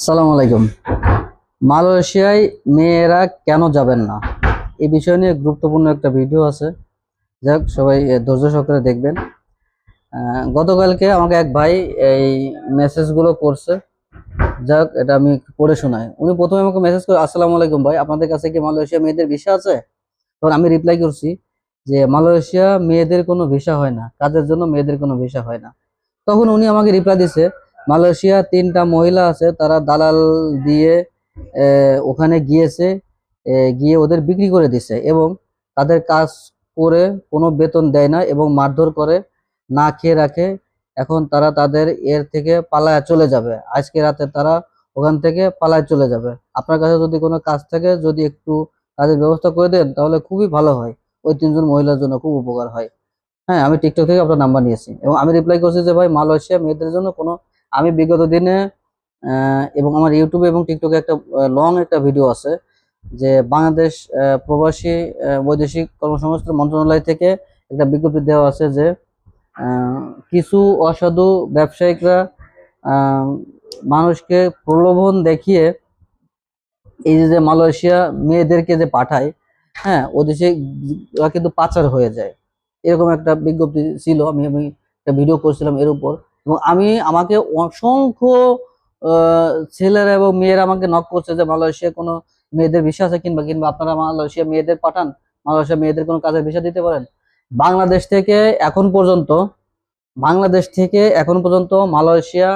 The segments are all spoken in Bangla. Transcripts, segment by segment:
সালাম আলাইকুম। মালয়েশিয়ায় মেয়েরা কেন যাবেন না, এই বিষয় নিয়ে গুরুত্বপূর্ণ একটা ভিডিও আছে। যাক, সবাই ধৈর্য সহকারে দেখবেন। গতকালকে আমাকে এক ভাই এই মেসেজগুলো করছে। যাক, এটা আমি একটু পড়ে শোনাই। উনি প্রথমে আমাকে মেসেজ করে, আসসালামু আলাইকুম ভাই, আপনাদের কাছে কি মালয়েশিয়া মেয়েদের ভিসা আছে? তখন আমি রিপ্লাই করছি যে মালয়েশিয়া মেয়েদের কোনো ভিসা হয় না, কাজের জন্য মেয়েদের কোনো ভিসা হয় না। তখন উনি আমাকে রিপ্লাই দিছে, মালয়েশিয়া 3টা মহিলা আছে, তারা দালাল দিয়ে ওখানে গিয়েছে, গিয়ে ওদের বিক্রি করে দিছে এবং তাদের কাজ করে কোনো বেতন দেয় না এবং মারধর করে, না খেয়ে রাখে। এখন তারা তাদের এর থেকে পালায় চলে যাবে, আজকে রাতে তারা ওখান থেকে পালায় চলে যাবে। আপনার কাছে যদি কোনো কাজ থাকে, যদি একটু কাজের ব্যবস্থা করে দেন তাহলে খুবই ভালো হয়, ওই 3জন মহিলার জন্য খুব উপকার হয়। হ্যাঁ, আমি টিকটক থেকে আপনার নাম্বার নিয়েছি এবং আমি রিপ্লাই করছি যে ভাই, মালয়েশিয়া মেয়েদের জন্য কোনো, আমি বিগত দিনে এবং আমার ইউটিউবে এবং টিকটকে একটা লং একটা ভিডিও আছে যে বাংলাদেশ প্রবাসী বৈদেশিক কর্মসংস্থান মন্ত্রণালয় থেকে একটা বিজ্ঞপ্তি দেওয়া আছে যে কিছু অসাধু ব্যবসায়িকরা আহ, মানুষকে প্রলোভন দেখিয়ে এই যে মালয়েশিয়া মেয়েদেরকে যে পাঠায়, হ্যাঁ, ও দেশে ওরা কিন্তু পাচার হয়ে যায়। এরকম একটা বিজ্ঞপ্তি ছিল, আমি আমি একটা ভিডিও করছিলাম এর উপর। এবং আমাকে অসংখ্য ছেলেরা এবং মেয়েরা আমাকে নক করছে যে মালয়েশিয়া কোনো মেয়েদের ভিসা আছে, কিংবা কিংবা আপনারা মালয়েশিয়া মেয়েদের পাঠান, মালয়েশিয়া মেয়েদের কোনো কাজের ভিসা দিতে পারেন। বাংলাদেশ থেকে এখন পর্যন্ত বাংলাদেশ থেকে এখন পর্যন্ত মালয়েশিয়া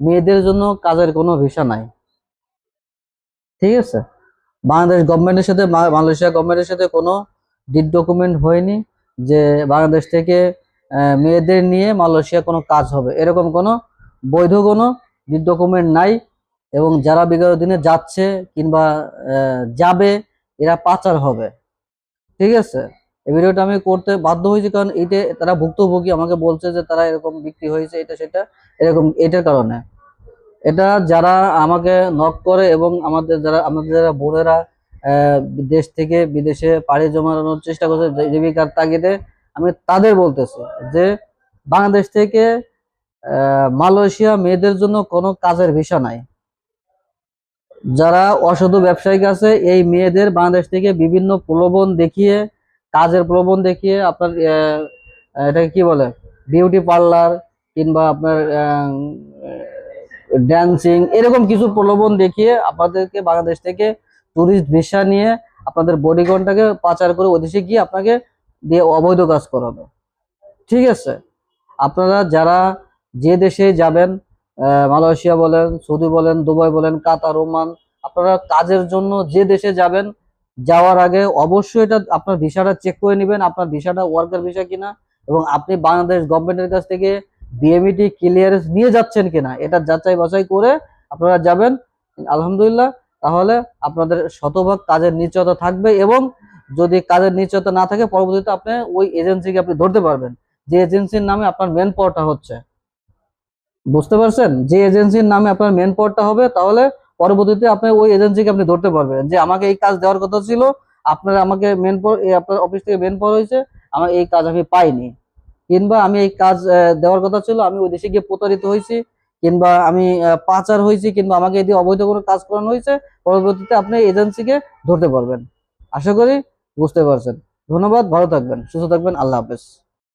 মেয়েদের জন্য কাজের কোনো ভিসা নাই। ঠিক আছে, বাংলাদেশ গভর্নমেন্টের সাথে মালয়েশিয়া গভর্নমেন্টের সাথে কোনো ডিড ডকুমেন্ট হয়নি যে বাংলাদেশ থেকে মেয়েদের নিয়ে মালয়েশিয়া কোনো কাজ হবে, এরকম কোনো বৈধ কোনো ডিড ডকুমেন্ট নাই। এবং যারা বিগত দিনে যাচ্ছে কিংবা যাবে, এরা পাচার হবে। ঠিক আছে, এই ভিডিওটা আমি করতে বাধ্য হয়েছি কারণ এইটা তারা ভুক্তভোগী, আমাকে বলছে যে তারা এরকম বিক্রি হয়েছে, এটা সেটা এরকম, এটার কারণে। এটা যারা আমাকে নক করে এবং আমাদের যারা বোনেরা দেশ থেকে বিদেশে পাড়ি জমানোর চেষ্টা করছে জীবিকার তাগিদে, আমি তাদের বলতেছি যে বাংলাদেশ থেকে মালয়েশিয়া মেয়েদের জন্য কোনো কাজের ভিসা নাই। যারা অসাধু ব্যবসায়িক আছে, এই মেয়েদের বাংলাদেশ থেকে বিভিন্ন প্রলোভন দেখিয়ে, কাজের প্রলোভন দেখিয়ে আপনার এটাকে কি বলে, বিউটি পার্লার কিংবা আপনার ড্যান্সিং, এরকম কিছু প্রলোভন দেখিয়ে আপনাদেরকে বাংলাদেশ থেকে টুরিস্ট ভিসা নিয়ে আপনাদের বডিগনটাকে পাচার করে ওদেশে গিয়ে আপনাকে দিয়ে অবৈধ কাজ করাবে। ঠিক আছে, আপনারা যারা যে দেশে যাবেন, মালয়েশিয়া বলেন, সৌদি বলেন, দুবাই বলেন, কাতার, ওমান, আপনারা কাজের জন্য যে দেশে যাবেন, যাওয়ার আগে অবশ্যই এটা আপনার ভিসাটা চেক করে নেবেন, আপনার ভিসাটা ওয়ার্কার ভিসা কিনা, এবং আপনি বাংলাদেশ গভর্নমেন্টের কাছ থেকে বিএমইটি ক্লিয়ারেন্স নিয়ে যাচ্ছেন কিনা, এটা যাচাই বাছাই করে আপনারা যাবেন। আলহামদুলিল্লাহ, তাহলে আপনাদের শতভাগ কাজের নিশ্চয়তা থাকবে। এবং যদি কাজের নিশ্চয়তা না থাকে, পরবর্তীতে আপনি ওই এজেন্সিকে আপনি ধরতে পারবেন, যে এজেন্সির নামে আপনার মেন পাওয়ারটা হচ্ছে। বুঝতে পারছেন, যে এজেন্সির নামে আপনার মেন পাওয়ারটা হবে, তাহলে পরবর্তীতে আপনি ওই এজেন্সিকে আপনি ধরতে পারবেন যে আমাকে এই কাজ দেওয়ার কথা ছিল, আপনার আমাকে মেন পাওয়ার, আপনার অফিস থেকে মেন পাওয়ার হয়েছে, আমার এই কাজ আমি পাইনি, কিংবা আমি এই কাজ দেওয়ার কথা ছিল, আমি ওই দেশে গিয়ে প্রতারিত হয়েছি, কিংবা আমি পাচার হয়েছি, কিংবা আমাকে এদিকে অবৈধ কোনো কাজ করানো হয়েছে, পরবর্তীতে আপনি এজেন্সিকে ধরতে পারবেন। আশা করি বুঝতে পারছেন। ধন্যবাদ, ভালো থাকবেন, সুস্থ থাকবেন, আল্লাহ হাফেজ।